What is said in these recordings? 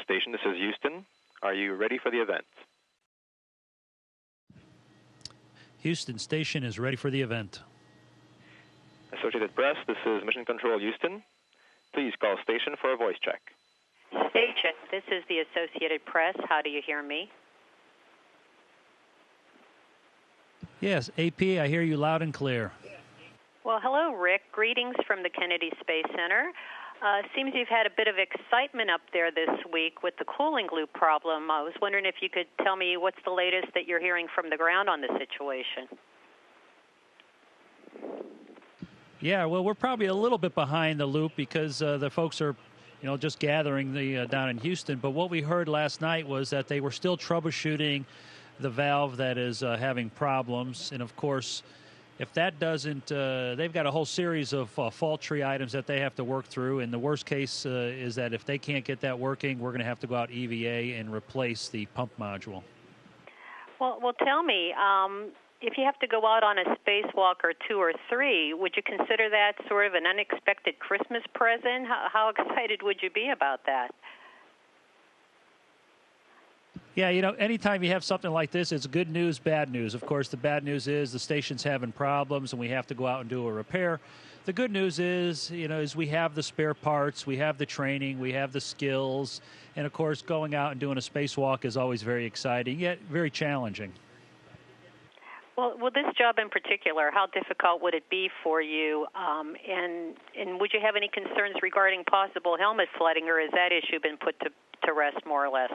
Station, this is Houston. Are you ready for the event? Houston Station is ready for the event. Associated Press, this is Mission Control Houston. Please call station for a voice check. Station, this is the Associated Press. How do you hear me? Yes, AP, I hear you loud and clear. Well, hello, Rick. Greetings from the Kennedy Space Center. Seems you've had a bit of excitement up there this week with the cooling glue problem. I was wondering if you could tell me what's the latest that you're hearing from the ground on the situation. Yeah, well, we're probably a little bit behind the loop because the folks are, just gathering down in Houston. But what we heard last night was that they were still troubleshooting the valve that is having problems. And, of course, if that doesn't, they've got a whole series of fault tree items that they have to work through. And the worst case is that if they can't get that working, we're going to have to go out EVA and replace the pump module. Well, tell me, if you have to go out on a spacewalk or 2 or 3, would you consider that sort of an unexpected Christmas present? How excited would you be about that? Yeah, anytime you have something like this, it's good news, bad news. Of course, the bad news is the station's having problems and we have to go out and do a repair. The good news is, is we have the spare parts, we have the training, we have the skills, and of course, going out and doing a spacewalk is always very exciting, yet very challenging. Well, this job in particular, how difficult would it be for you? And would you have any concerns regarding possible helmet flooding, or has that issue been put to rest more or less?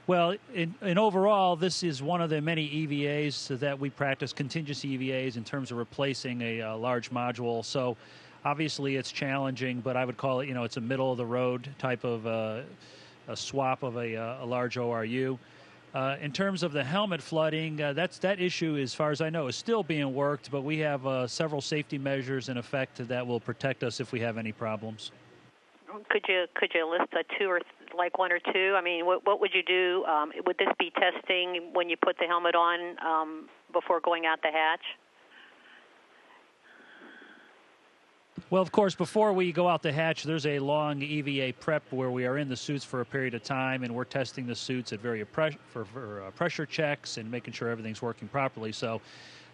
Well, in overall, this is one of the many EVAs that we practice, contingency EVAs, in terms of replacing a large module. So obviously it's challenging, but I would call it, it's a middle-of-the-road type of a swap of a large ORU. In terms of the helmet flooding, that issue, as far as I know, is still being worked, but we have several safety measures in effect that will protect us if we have any problems. Could you list like 1 or 2? I mean, what would you do? Would this be testing when you put the helmet on before going out the hatch? Well, of course, before we go out the hatch, there's a long EVA prep where we are in the suits for a period of time, and we're testing the suits at for pressure checks and making sure everything's working properly. So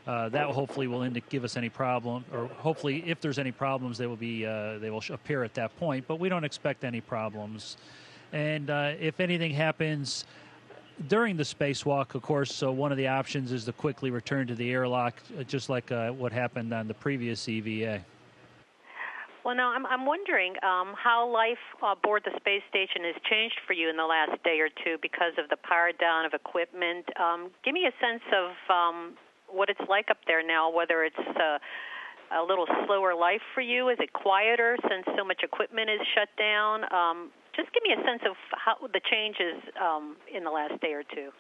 that hopefully will give us any problem, or hopefully, if there's any problems, they will appear at that point. But we don't expect any problems. And if anything happens during the spacewalk, of course, so one of the options is to quickly return to the airlock, just like what happened on the previous EVA. Well, now, I'm wondering how life aboard the space station has changed for you in the last day or 2 because of the power down of equipment. Give me a sense of what it's like up there now, whether it's a little slower life for you. Is it quieter since so much equipment is shut down? Just give me a sense of how the changes in the last day or 2.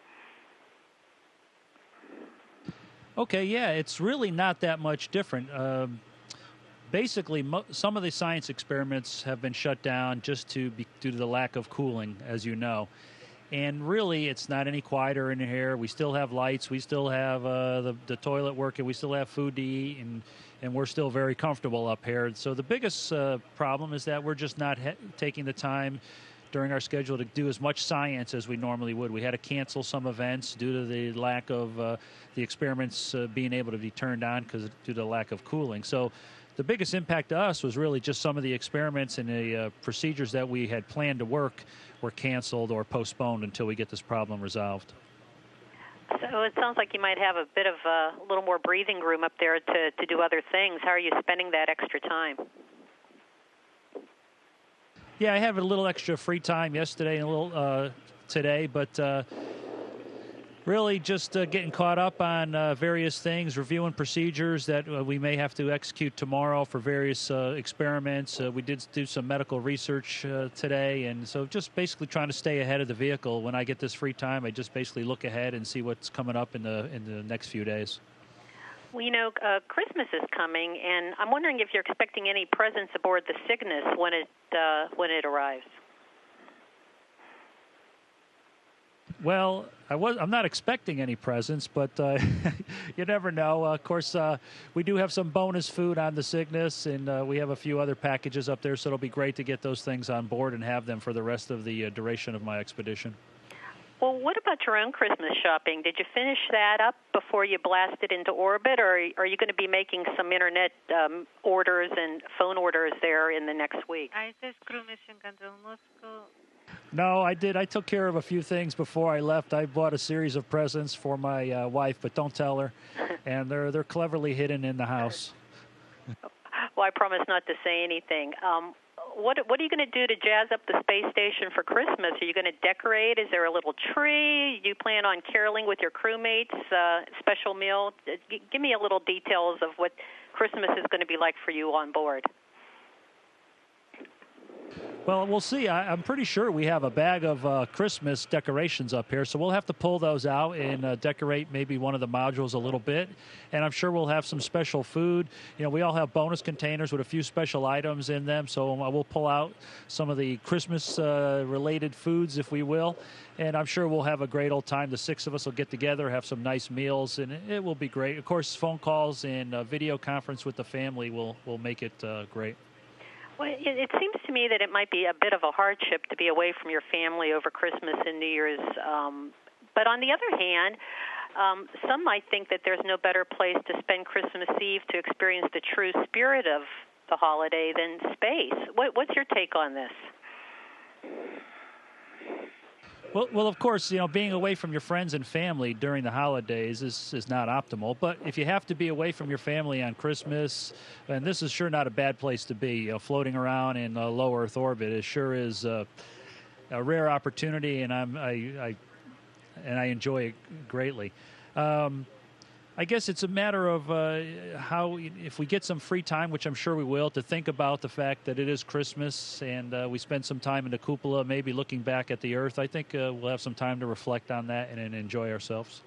Okay, yeah, it's really not that much different. Basically, some of the science experiments have been shut down just due to the lack of cooling, as you know. And really, it's not any quieter in here. We still have lights. We still have the toilet working. We still have food to eat, and we're still very comfortable up here. So the biggest problem is that we're just not taking the time during our schedule to do as much science as we normally would. We had to cancel some events due to the lack of the experiments being able to be turned on due to the lack of cooling. So the biggest impact to us was really just some of the experiments and the procedures that we had planned to work were canceled or postponed until we get this problem resolved. So it sounds like you might have a bit of a little more breathing room up there to do other things. How are you spending that extra time? Yeah, I have a little extra free time yesterday and a little today, but really just getting caught up on various things, reviewing procedures that we may have to execute tomorrow for various experiments. We did do some medical research today, and so just basically trying to stay ahead of the vehicle. When I get this free time, I just basically look ahead and see what's coming up in the next few days. Well, Christmas is coming, and I'm wondering if you're expecting any presents aboard the Cygnus when it arrives. Well, I'm not expecting any presents, but you never know. Of course, we do have some bonus food on the Cygnus, and we have a few other packages up there, so it'll be great to get those things on board and have them for the rest of the duration of my expedition. Well, what about your own Christmas shopping? Did you finish that up before you blasted into orbit, or are you going to be making some internet orders and phone orders there in the next week? Crew Mission Control Moscow. No, I did. I took care of a few things before I left. I bought a series of presents for my wife, but don't tell her. And they're cleverly hidden in the house. Well, I promise not to say anything. What are you going to do to jazz up the space station for Christmas? Are you going to decorate? Is there a little tree? Do you plan on caroling with your crewmates? Special meal? Give me a little details of what Christmas is going to be like for you on board. Well, we'll see. I'm pretty sure we have a bag of Christmas decorations up here, so we'll have to pull those out and decorate maybe one of the modules a little bit. And I'm sure we'll have some special food. You know, we all have bonus containers with a few special items in them, so we'll pull out some of the Christmas-related foods, if we will. And I'm sure we'll have a great old time. The six of us will get together, have some nice meals, and it will be great. Of course, phone calls and video conference with the family will make it great. Well, it seems to me that it might be a bit of a hardship to be away from your family over Christmas and New Year's. But on the other hand, some might think that there's no better place to spend Christmas Eve to experience the true spirit of the holiday than space. What's your take on this? Well, of course, you know, being away from your friends and family during the holidays is not optimal. But if you have to be away from your family on Christmas, and this is sure not a bad place to be, you know, floating around in low Earth orbit, it sure is a rare opportunity, and I enjoy it greatly. I guess it's a matter of how, if we get some free time, which I'm sure we will, to think about the fact that it is Christmas and we spend some time in the cupola, maybe looking back at the Earth. I think we'll have some time to reflect on that and enjoy ourselves.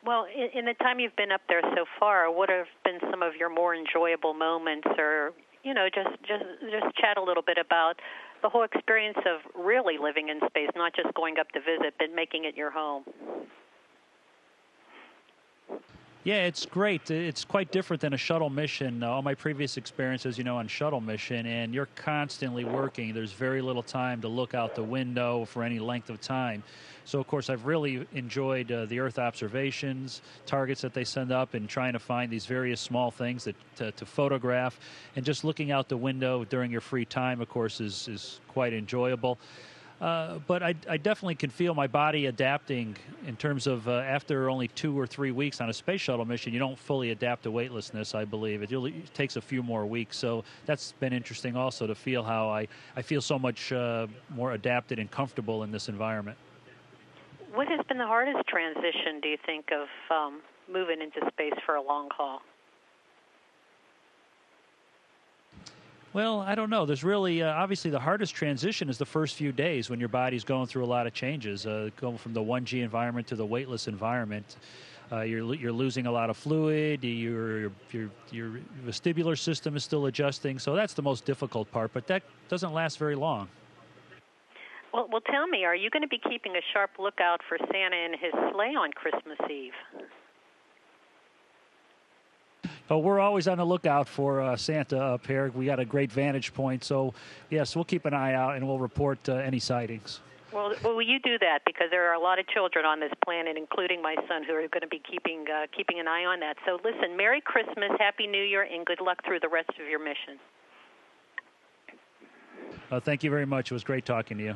Well, in the time you've been up there so far, what have been some of your more enjoyable moments, or just chat a little bit about the whole experience of really living in space, not just going up to visit, but making it your home? Yeah, it's great. It's quite different than a shuttle mission. All my previous experiences, you know, on shuttle mission, and you're constantly working. There's very little time to look out the window for any length of time. So, of course, I've really enjoyed the Earth observations, targets that they send up, and trying to find these various small things to photograph. And just looking out the window during your free time, of course, is quite enjoyable. But I definitely can feel my body adapting in terms of after only 2 or 3 weeks on a space shuttle mission, you don't fully adapt to weightlessness, I believe. It takes a few more weeks. So that's been interesting also to feel how I feel so much more adapted and comfortable in this environment. What has been the hardest transition, do you think, of moving into space for a long haul? Well, I don't know. There's really, obviously, the hardest transition is the first few days when your body's going through a lot of changes, going from the 1G environment to the weightless environment. You're losing a lot of fluid. Your vestibular system is still adjusting. So that's the most difficult part, but that doesn't last very long. Well, tell me, are you going to be keeping a sharp lookout for Santa and his sleigh on Christmas Eve? Oh, we're always on the lookout for Santa up here. We got a great vantage point, so yes, we'll keep an eye out and we'll report any sightings. Well, will you do that? Because there are a lot of children on this planet, including my son, who are going to be keeping an eye on that. So listen, Merry Christmas, Happy New Year, and good luck through the rest of your mission. Thank you very much. It was great talking to you.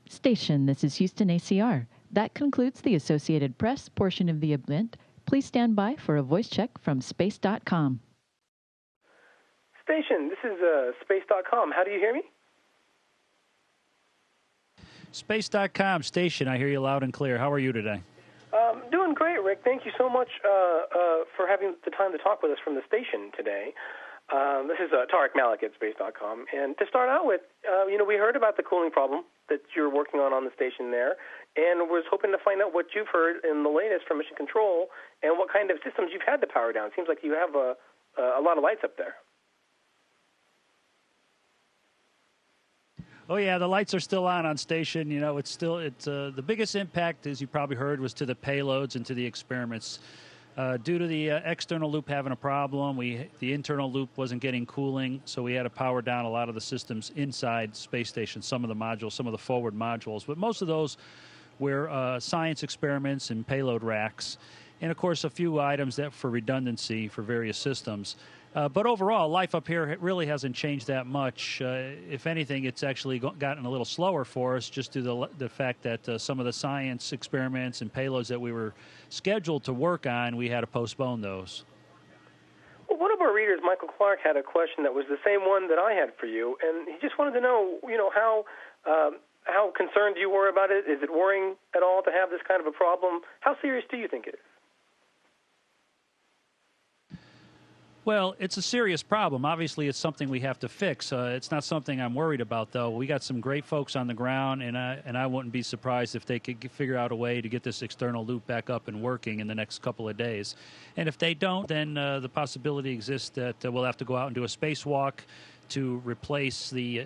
Station, this is Houston ACR. That concludes the Associated Press portion of the event. Please stand by for a voice check from space.com. Station, this is space.com. How do you hear me? Space.com, station. I hear you loud and clear. How are you today? Doing great, Rick. Thank you so much for having the time to talk with us from the station today. This is Tariq Malik at Space.com. And to start out with, we heard about the cooling problem that you're working on the station there, and was hoping to find out what you've heard in the latest from Mission Control and what kind of systems you've had to power down. It seems like you have a lot of lights up there. Oh yeah, the lights are still on station. You know, it's the biggest impact, as you probably heard, was to the payloads and to the experiments. Due to the external loop having a problem, the internal loop wasn't getting cooling, so we had to power down a lot of the systems inside space station. Some of the modules, some of the forward modules, but most of those were science experiments and payload racks, and of course a few items that for redundancy for various systems. But overall, life up here really hasn't changed that much. If anything, it's actually gotten a little slower for us just due to the fact that some of the science experiments and payloads that we were scheduled to work on, we had to postpone those. Well, one of our readers, Michael Clark, had a question that was the same one that I had for you, and he just wanted to know, how concerned you were about it. Is it worrying at all to have this kind of a problem? How serious do you think it is? Well, it's a serious problem. Obviously, it's something we have to fix. It's not something I'm worried about, though. We got some great folks on the ground, and I wouldn't be surprised if they could figure out a way to get this external loop back up and working in the next couple of days. And if they don't, then the possibility exists that we'll have to go out and do a spacewalk to replace the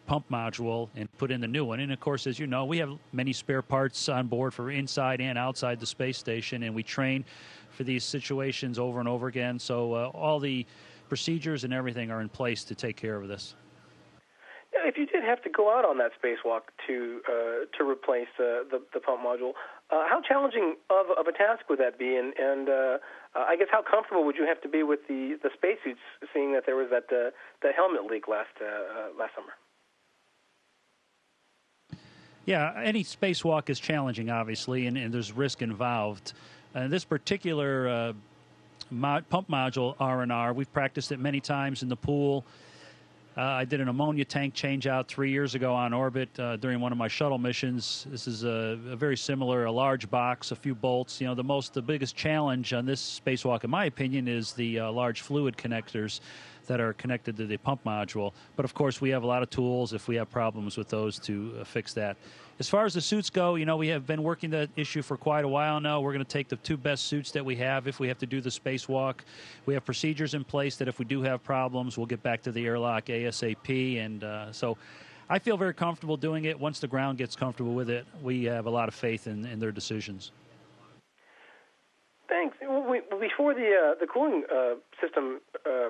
pump module and put in the new one. And, of course, as you know, we have many spare parts on board for inside and outside the space station, and we train for these situations over and over again. So all the procedures and everything are in place to take care of this. If you did have to go out on that spacewalk to replace the pump module, how challenging of a task would that be? And I guess how comfortable would you have to be with the spacesuits, seeing that there was that helmet leak last summer? Yeah, any spacewalk is challenging, obviously, and there's risk involved. This particular pump module, R&R, we've practiced it many times in the pool. I did an ammonia tank change-out 3 years ago on orbit during one of my shuttle missions. This is a very similar, a large box, a few bolts. You know, the biggest challenge on this spacewalk, in my opinion, is the large fluid connectors that are connected to the pump module. But, of course, we have a lot of tools if we have problems with those to fix that. As far as the suits go, you know, we have been working that issue for quite a while now. We're going to take the two best suits that we have if we have to do the spacewalk. We have procedures in place that if we do have problems, we'll get back to the airlock ASAP. And so I feel very comfortable doing it. Once the ground gets comfortable with it, we have a lot of faith in their decisions. Thanks. Before the cooling system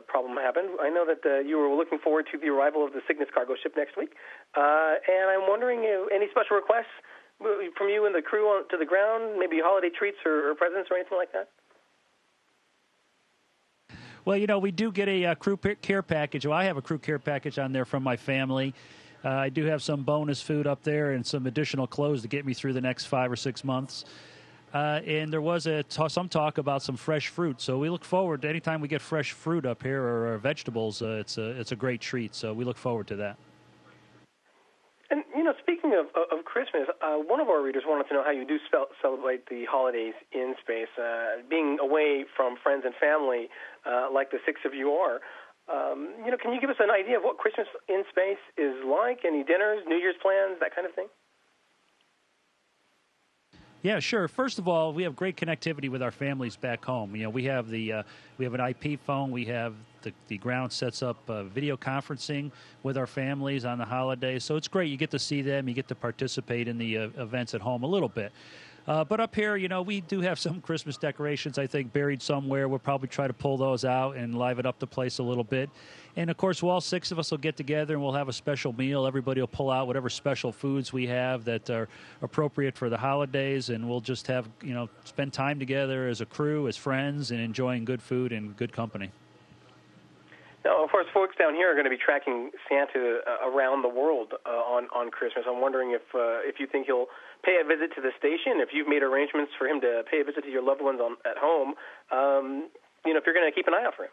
problem happened, I know that you were looking forward to the arrival of the Cygnus cargo ship next week, and I'm wondering any special requests from you and the crew to the ground, maybe holiday treats or presents or anything like that? Well, you know, we do get a crew care package. Well, I have a crew care package on there from my family. I do have some bonus food up there and some additional clothes to get me through the next 5 or 6 months. And there was some talk about some fresh fruit. So we look forward to anytime we get fresh fruit up here or vegetables. It's a great treat. So we look forward to that. And, you know, speaking of Christmas, one of our readers wanted to know how you do celebrate the holidays in space, being away from friends and family like the six of you are. You know, can you give us an idea of what Christmas in space is like? Any dinners, New Year's plans, that kind of thing? Yeah, sure. First of all, we have great connectivity with our families back home. You know, we have an IP phone. We have the ground sets up video conferencing with our families on the holidays. So it's great. You get to see them. You get to participate in the events at home a little bit. But up here, you know, we do have some Christmas decorations, I think, buried somewhere. We'll probably try to pull those out and liven up the place a little bit. And, of course, all six of us will get together and we'll have a special meal. Everybody will pull out whatever special foods we have that are appropriate for the holidays, and we'll just have, you know, spend time together as a crew, as friends, and enjoying good food and good company. Now, of course, folks down here are going to be tracking Santa around the world on Christmas. I'm wondering if you think he'll pay a visit to the station, if you've made arrangements for him to pay a visit to your loved ones at home, you know, if you're going to keep an eye out for him.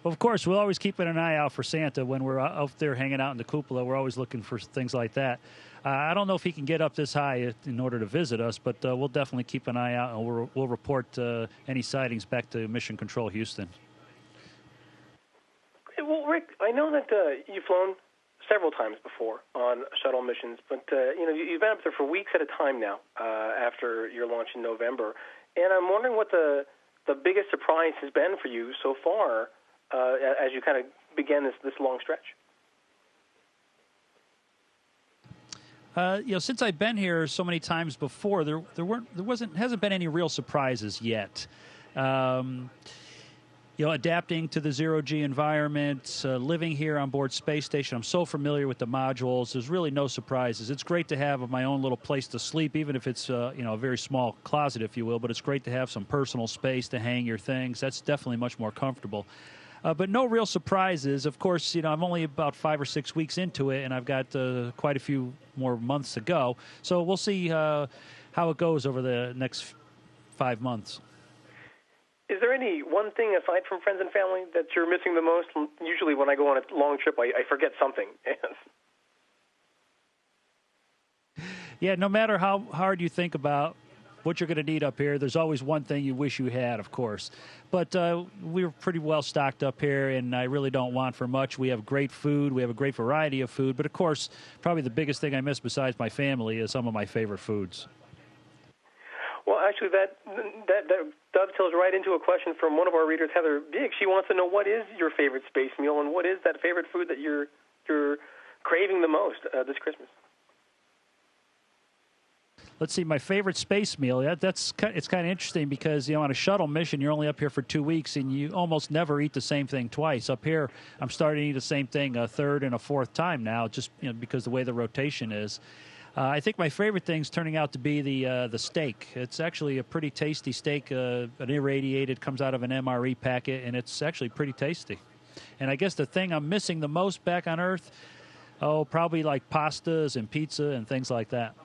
Well, of course, we're always keeping an eye out for Santa when we're out there hanging out in the cupola. We're always looking for things like that. I don't know if he can get up this high in order to visit us, but we'll definitely keep an eye out, and we'll report any sightings back to Mission Control Houston. Well, Rick, I know that you've flown several times before on shuttle missions, but you know, you've been up there for weeks at a time now after your launch in November, and I'm wondering what the biggest surprise has been for you so far as you kind of began this long stretch. Since I've been here so many times before, hasn't been any real surprises yet. Adapting to the zero-G environment, living here on board Space Station, I'm so familiar with the modules. There's really no surprises. It's great to have my own little place to sleep, even if it's a very small closet, if you will. But it's great to have some personal space to hang your things. That's definitely much more comfortable. But no real surprises. Of course, I'm only about 5 or 6 weeks into it, and I've got quite a few more months to go. So we'll see how it goes over the next 5 months. Is there any one thing, aside from friends and family, that you're missing the most? Usually when I go on a long trip, I forget something. Yeah, no matter how hard you think about what you're going to need up here, there's always one thing you wish you had, of course. But we're pretty well stocked up here, and I really don't want for much. We have great food. We have a great variety of food. But, of course, probably the biggest thing I miss besides my family is some of my favorite foods. Well, actually, that dovetails right into a question from one of our readers, Heather Bigg. She wants to know, what is your favorite space meal, and what is that favorite food that you're craving the most this Christmas? Let's see, my favorite space meal. It's kind of interesting because, on a shuttle mission, you're only up here for 2 weeks, and you almost never eat the same thing twice. Up here, I'm starting to eat the same thing a third and a fourth time now, just because the way the rotation is. I think my favorite thing's turning out to be the steak. It's actually a pretty tasty steak, an irradiated, comes out of an MRE packet, and it's actually pretty tasty. And I guess the thing I'm missing the most back on Earth, probably like pastas and pizza and things like that.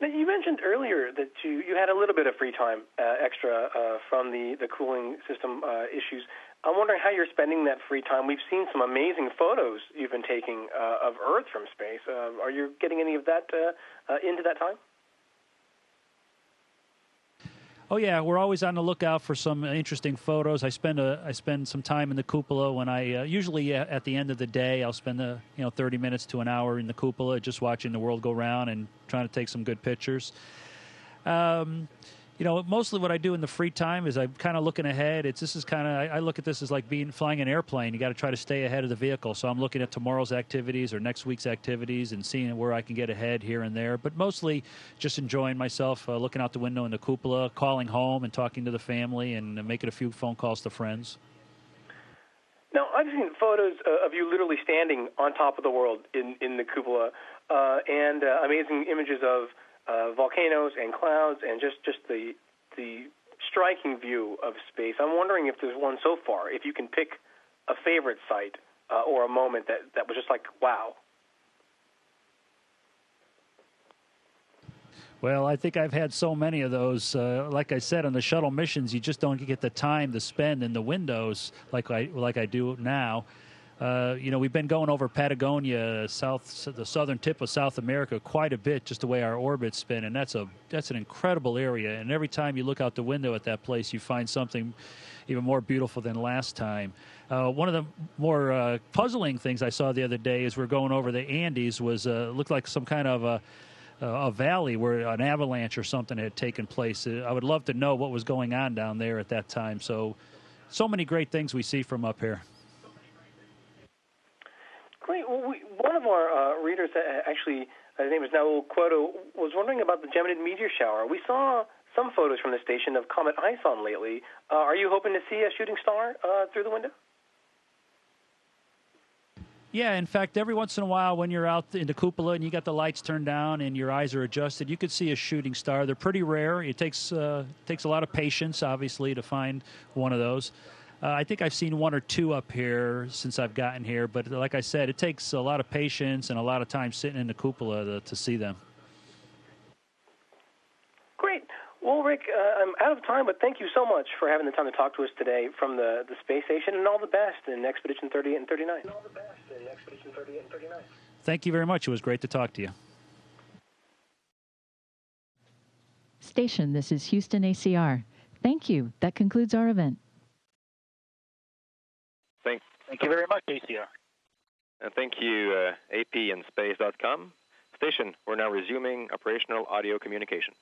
Now, you mentioned earlier that you had a little bit of free time extra from the cooling system issues. I'm wondering how you're spending that free time. We've seen some amazing photos you've been taking of Earth from space. Are you getting any of that into that time? Oh yeah, we're always on the lookout for some interesting photos. I spend some time in the cupola when I usually at the end of the day I'll spend 30 minutes to an hour in the cupola just watching the world go round and trying to take some good pictures. Mostly what I do in the free time is I'm kind of looking ahead. I look at this as like flying an airplane. You got to try to stay ahead of the vehicle. So I'm looking at tomorrow's activities or next week's activities and seeing where I can get ahead here and there. But mostly just enjoying myself, looking out the window in the cupola, calling home and talking to the family and making a few phone calls to friends. Now, I've seen photos of you literally standing on top of the world in the cupola and amazing images of volcanoes and clouds and just the striking view of space. I'm wondering if there's one so far, if you can pick a favorite site or a moment that was just like, wow. Well, I think I've had so many of those. Like I said, on the shuttle missions, you just don't get the time to spend in the windows like I do now. We've been going over Patagonia, the southern tip of South America, quite a bit, just the way our orbits spin, and that's an incredible area. And every time you look out the window at that place, you find something even more beautiful than last time. One of the more puzzling things I saw the other day as we're going over the Andes was looked like some kind of a valley where an avalanche or something had taken place. I would love to know what was going on down there at that time. So many great things we see from up here. Great. Well, one of our readers, actually, his name is Naul Quoto, was wondering about the Geminid meteor shower. We saw some photos from the station of Comet Ison lately. Are you hoping to see a shooting star through the window? Yeah, in fact, every once in a while when you're out in the cupola and you got the lights turned down and your eyes are adjusted, you could see a shooting star. They're pretty rare. It takes a lot of patience, obviously, to find one of those. I think I've seen one or two up here since I've gotten here, but like I said, it takes a lot of patience and a lot of time sitting in the cupola to see them. Great. Well, Rick, I'm out of time, but thank you so much for having the time to talk to us today from the space station, and all the best in Expedition 38 and 39. Thank you very much. It was great to talk to you. Station, this is Houston ACR. Thank you. That concludes our event. Thank you very much, ACR. And thank you, AP and Space.com. Station, we're now resuming operational audio communication.